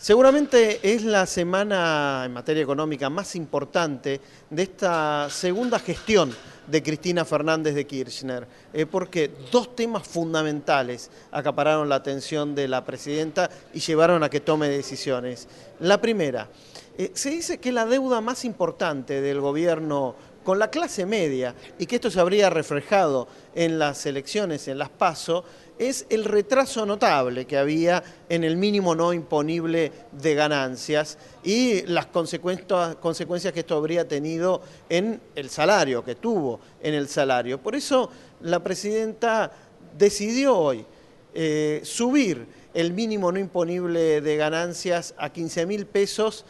Seguramente es la semana en materia económica más importante de esta segunda gestión de Cristina Fernández de Kirchner, porque dos temas fundamentales acapararon la atención de la presidenta y llevaron a que tome decisiones. La primera, se dice que la deuda más importante del gobierno con la clase media, y que esto se habría reflejado en las elecciones, en las PASO, es el retraso notable que había en el mínimo no imponible de ganancias y las consecuencias que esto habría tenido en el salario, que tuvo en el salario. Por eso la presidenta decidió hoy subir el mínimo no imponible de ganancias a 15.000 pesos,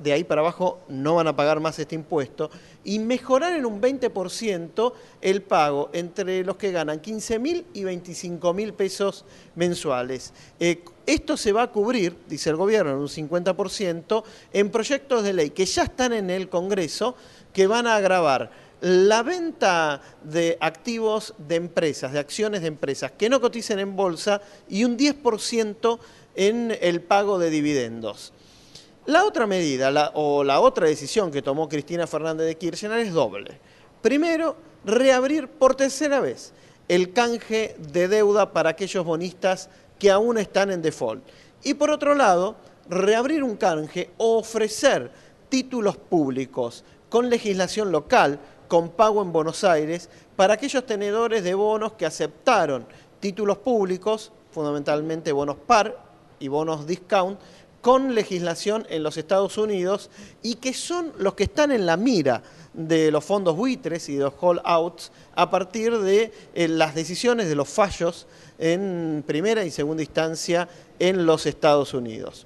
de ahí para abajo no van a pagar más este impuesto, y mejorar en un 20% el pago entre los que ganan 15.000 y 25.000 pesos mensuales. Esto se va a cubrir, dice el gobierno, en un 50%, en proyectos de ley que ya están en el Congreso, que van a agravar la venta de activos de empresas, de acciones de empresas que no coticen en bolsa y un 10% en el pago de dividendos. La otra medida la otra decisión que tomó Cristina Fernández de Kirchner es doble. Primero, reabrir por tercera vez el canje de deuda para aquellos bonistas que aún están en default. Y por otro lado, reabrir un canje o ofrecer títulos públicos con legislación local, con pago en Buenos Aires, para aquellos tenedores de bonos que aceptaron títulos públicos, fundamentalmente bonos par y bonos discount, con legislación en los Estados Unidos y que son los que están en la mira de los fondos buitres y de los call-outs a partir de las decisiones de los fallos en primera y segunda instancia en los Estados Unidos.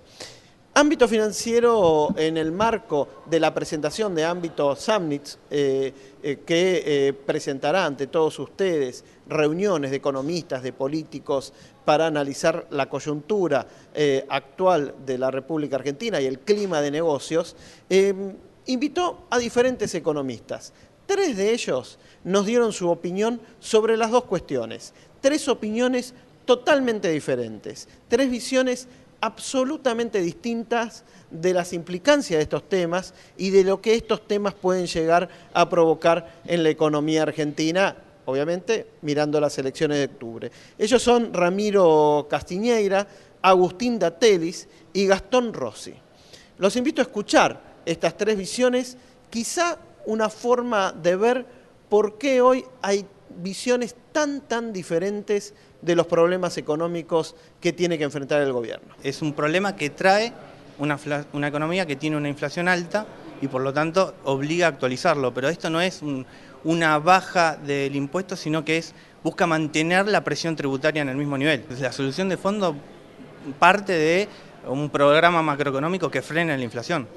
Ámbito financiero en el marco de la presentación de Ámbito Summits que presentará ante todos ustedes reuniones de economistas, de políticos para analizar la coyuntura actual de la República Argentina y el clima de negocios, invitó a diferentes economistas. Tres de ellos nos dieron su opinión sobre las dos cuestiones. Tres opiniones totalmente diferentes, tres visiones absolutamente distintas de las implicancias de estos temas y de lo que estos temas pueden llegar a provocar en la economía argentina, obviamente mirando las elecciones de octubre. Ellos son Ramiro Castiñeira, Agustín Datelis y Gastón Rossi. Los invito a escuchar estas tres visiones, quizá una forma de ver por qué hoy hay visiones tan diferentes de los problemas económicos que tiene que enfrentar el gobierno. Es un problema que trae una economía que tiene una inflación alta y por lo tanto obliga a actualizarlo, pero esto no es una baja del impuesto, sino que busca mantener la presión tributaria en el mismo nivel. La solución de fondo parte de un programa macroeconómico que frene la inflación.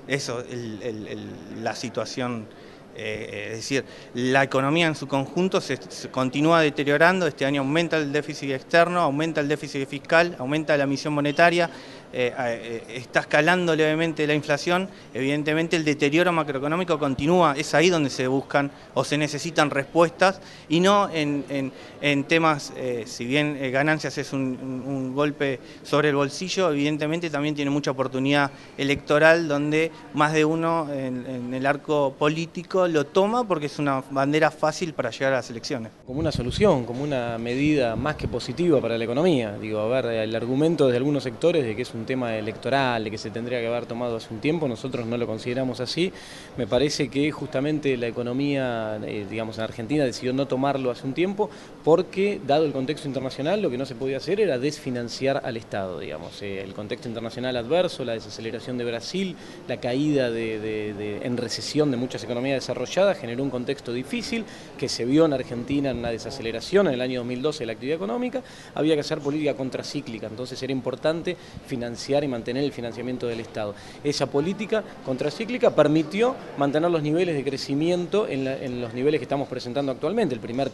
Eso es la situación. Es decir, la economía en su conjunto se continúa deteriorando, este año aumenta el déficit externo, aumenta el déficit fiscal, aumenta la emisión monetaria, está escalando levemente la inflación, evidentemente el deterioro macroeconómico continúa, es ahí donde se buscan o se necesitan respuestas y no en temas, si bien ganancias es un golpe sobre el bolsillo, evidentemente también tiene mucha oportunidad electoral donde más de uno en el arco político lo toma porque es una bandera fácil para llegar a las elecciones. Como una solución, como una medida más que positiva para la economía. Digo, a ver, el argumento de algunos sectores de que es un tema electoral, de que se tendría que haber tomado hace un tiempo, nosotros no lo consideramos así. Me parece que justamente la economía, digamos, en Argentina decidió no tomarlo hace un tiempo porque, dado el contexto internacional, lo que no se podía hacer era desfinanciar al Estado, digamos. El contexto internacional adverso, la desaceleración de Brasil, la caída en recesión de muchas economías desarrollada generó un contexto difícil que se vio en Argentina en una desaceleración en el año 2012 de la actividad económica. Había que hacer política contracíclica, entonces era importante financiar y mantener el financiamiento del Estado. Esa política contracíclica permitió mantener los niveles de crecimiento en los niveles que estamos presentando actualmente. El primer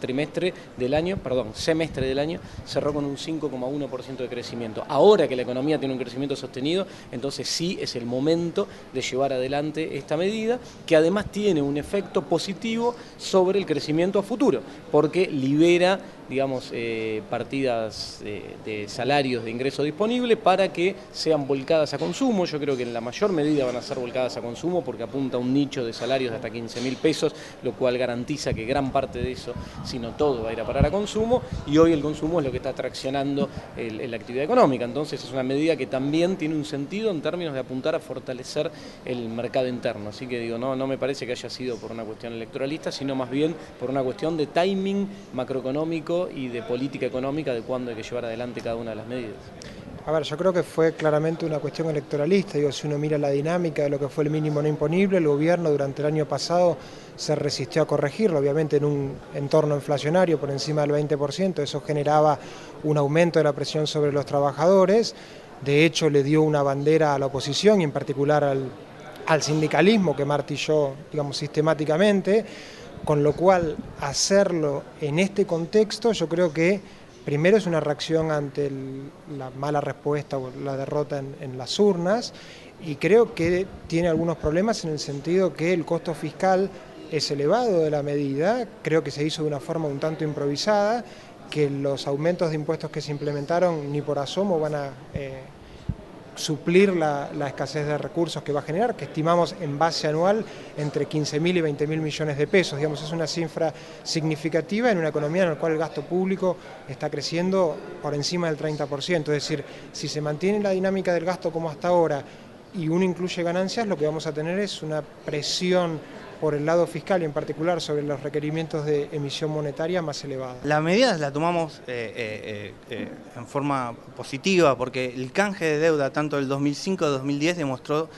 semestre del año cerró con un 5,1% de crecimiento. Ahora que la economía tiene un crecimiento sostenido, entonces sí es el momento de llevar adelante esta medida, que además tiene un efecto positivo sobre el crecimiento a futuro, porque libera, digamos, partidas de salarios de ingreso disponible para que sean volcadas a consumo. Yo creo que en la mayor medida van a ser volcadas a consumo porque apunta a un nicho de salarios de hasta 15.000 pesos, lo cual garantiza que gran parte de eso, si no todo, va a ir a parar a consumo, y hoy el consumo es lo que está traccionando la actividad económica. Entonces es una medida que también tiene un sentido en términos de apuntar a fortalecer el mercado interno. Así que digo, no me parece que haya sido por una cuestión electoralista, sino más bien por una cuestión de timing macroeconómico y de política económica de cuándo hay que llevar adelante cada una de las medidas. A ver, yo creo que fue claramente una cuestión electoralista. Digo, si uno mira la dinámica de lo que fue el mínimo no imponible, el gobierno durante el año pasado se resistió a corregirlo, obviamente en un entorno inflacionario por encima del 20%, eso generaba un aumento de la presión sobre los trabajadores. De hecho, le dio una bandera a la oposición y en particular al sindicalismo que martilló, digamos, sistemáticamente, con lo cual hacerlo en este contexto yo creo que primero es una reacción ante la mala respuesta o la derrota en las urnas, y creo que tiene algunos problemas en el sentido que el costo fiscal es elevado de la medida, creo que se hizo de una forma un tanto improvisada, que los aumentos de impuestos que se implementaron ni por asomo van a suplir la escasez de recursos que va a generar, que estimamos en base anual entre 15.000 y 20.000 millones de pesos. Digamos, es una cifra significativa en una economía en la cual el gasto público está creciendo por encima del 30%. Es decir, si se mantiene la dinámica del gasto como hasta ahora y uno incluye ganancias, lo que vamos a tener es una presión por el lado fiscal y en particular sobre los requerimientos de emisión monetaria más elevada. La medida la tomamos en forma positiva porque el canje de deuda tanto del 2005-2010 demostró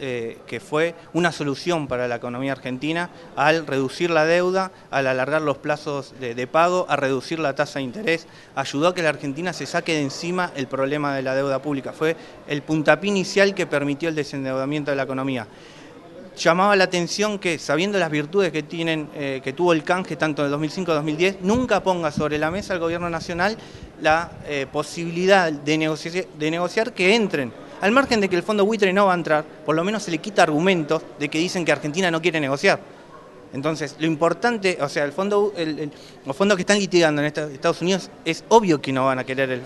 que fue una solución para la economía argentina al reducir la deuda, al alargar los plazos de pago, a reducir la tasa de interés, ayudó a que la Argentina se saque de encima el problema de la deuda pública. Fue el puntapié inicial que permitió el desendeudamiento de la economía. Llamaba la atención que, sabiendo las virtudes que tuvo el canje tanto en el 2005-2010, nunca ponga sobre la mesa el gobierno nacional la posibilidad de negociar que entren. Al margen de que el fondo buitre no va a entrar, por lo menos se le quita argumentos de que dicen que Argentina no quiere negociar. Entonces, lo importante, o sea, los fondos que están litigando en Estados Unidos es obvio que no van a querer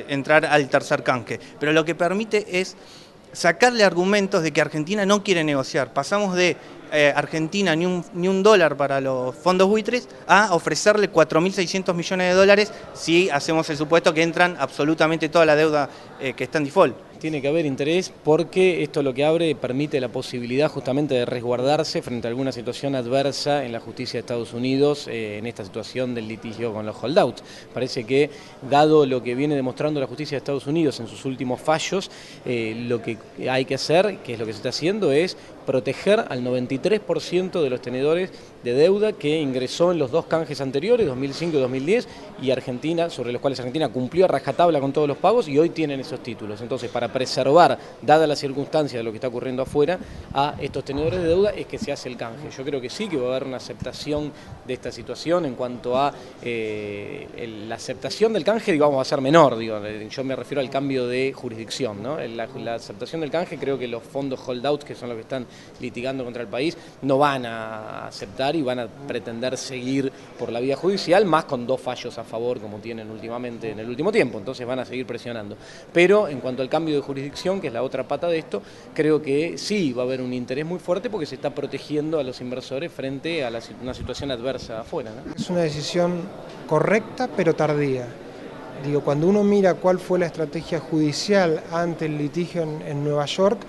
entrar al tercer canje, pero lo que permite es sacarle argumentos de que Argentina no quiere negociar. Pasamos de Argentina ni un dólar para los fondos buitres a ofrecerle 4.600 millones de dólares si hacemos el supuesto que entran absolutamente toda la deuda que está en default. Tiene que haber interés porque esto lo que abre permite la posibilidad justamente de resguardarse frente a alguna situación adversa en la justicia de Estados Unidos en esta situación del litigio con los holdouts. Parece que, dado lo que viene demostrando la justicia de Estados Unidos en sus últimos fallos, lo que hay que hacer, que es lo que se está haciendo, es proteger al 93% de los tenedores de deuda que ingresó en los dos canjes anteriores, 2005 y 2010, y Argentina, sobre los cuales Argentina cumplió a rajatabla con todos los pagos y hoy tienen esos títulos. Entonces, para preservar, dada la circunstancia de lo que está ocurriendo afuera, a estos tenedores de deuda es que se hace el canje. Yo creo que sí que va a haber una aceptación de esta situación en cuanto a la aceptación del canje, digamos, va a ser menor, digo, yo me refiero al cambio de jurisdicción, ¿no? La aceptación del canje, creo que los fondos holdouts, que son los que están litigando contra el país, no van a aceptar y van a pretender seguir por la vía judicial, más con dos fallos a favor como tienen últimamente en el último tiempo, entonces van a seguir presionando. Pero en cuanto al cambio de jurisdicción, que es la otra pata de esto, creo que sí va a haber un interés muy fuerte porque se está protegiendo a los inversores frente a una situación adversa afuera, ¿no? Es una decisión correcta pero tardía. Digo, cuando uno mira cuál fue la estrategia judicial ante el litigio en Nueva York,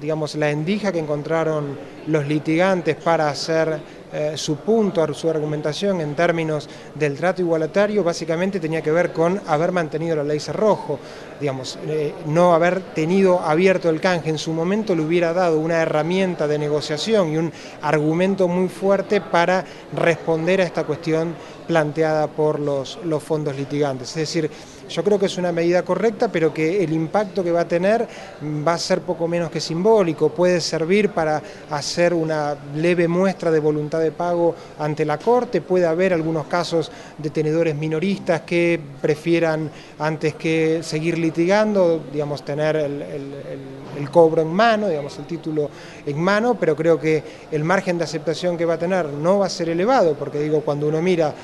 digamos, la endija que encontraron los litigantes para hacer su punto, su argumentación en términos del trato igualatario, básicamente tenía que ver con haber mantenido la ley cerrojo, digamos, no haber tenido abierto el canje en su momento le hubiera dado una herramienta de negociación y un argumento muy fuerte para responder a esta cuestión planteada por los fondos litigantes. Es decir, yo creo que es una medida correcta, pero que el impacto que va a tener va a ser poco menos que simbólico. Puede servir para hacer una leve muestra de voluntad de pago ante la Corte. Puede haber algunos casos de tenedores minoristas que prefieran, antes que seguir litigando, digamos, tener el cobro en mano, digamos, el título en mano, pero creo que el margen de aceptación que va a tener no va a ser elevado, porque digo, cuando uno mira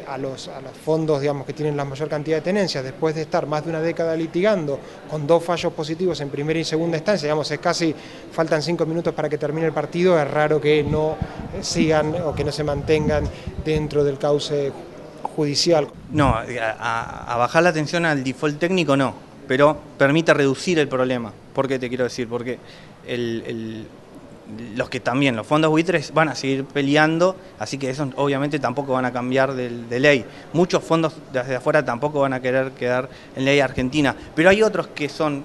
a los fondos, digamos, que tienen la mayor cantidad de tenencias, después de estar más de una década litigando con 2 fallos positivos en primera y segunda instancia, digamos, es casi, faltan 5 minutos para que termine el partido, es raro que no sigan o que no se mantengan dentro del cauce judicial. No, a bajar la atención al default técnico no, pero permite reducir el problema. ¿Por qué te quiero decir? Porque los fondos buitres van a seguir peleando, así que eso obviamente tampoco van a cambiar de ley. Muchos fondos desde afuera tampoco van a querer quedar en ley argentina, pero hay otros que son,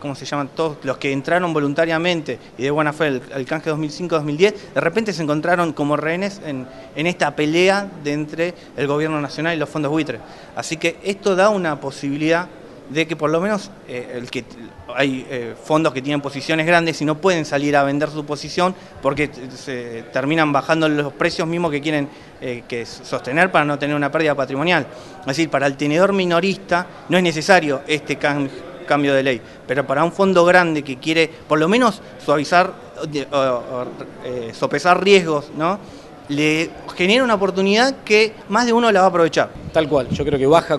¿cómo se llaman? Todos los que entraron voluntariamente y de buena fe, el canje 2005-2010, de repente se encontraron como rehenes en esta pelea entre el gobierno nacional y los fondos buitres. Así que esto da una posibilidad de que por lo menos hay fondos que tienen posiciones grandes y no pueden salir a vender su posición porque se terminan bajando los precios mismos que quieren sostener para no tener una pérdida patrimonial. Es decir, para el tenedor minorista no es necesario este cambio de ley, pero para un fondo grande que quiere por lo menos suavizar, sopesar riesgos, ¿no?, le genera una oportunidad que más de uno la va a aprovechar. Tal cual, yo creo que baja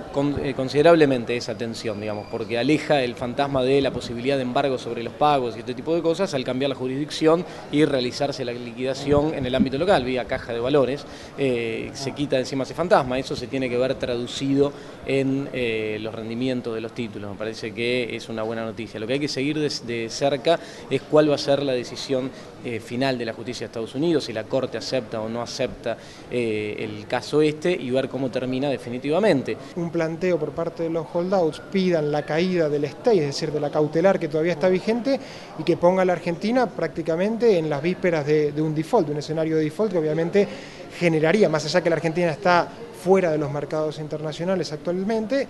considerablemente esa tensión, digamos, porque aleja el fantasma de la posibilidad de embargo sobre los pagos y este tipo de cosas al cambiar la jurisdicción y realizarse la liquidación en el ámbito local, vía caja de valores, se quita de encima ese fantasma. Eso se tiene que ver traducido en los rendimientos de los títulos. Me parece que es una buena noticia. Lo que hay que seguir de cerca es cuál va a ser la decisión final de la justicia de Estados Unidos, si la Corte acepta o no acepta el caso y ver cómo termina definitivamente. Un planteo por parte de los holdouts pidan la caída del stay, es decir, de la cautelar que todavía está vigente y que ponga a la Argentina prácticamente en las vísperas de un default, de un escenario de default que obviamente generaría, más allá que la Argentina está fuera de los mercados internacionales actualmente,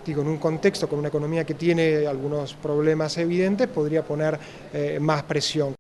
digo, en un contexto con una economía que tiene algunos problemas evidentes, podría poner más presión.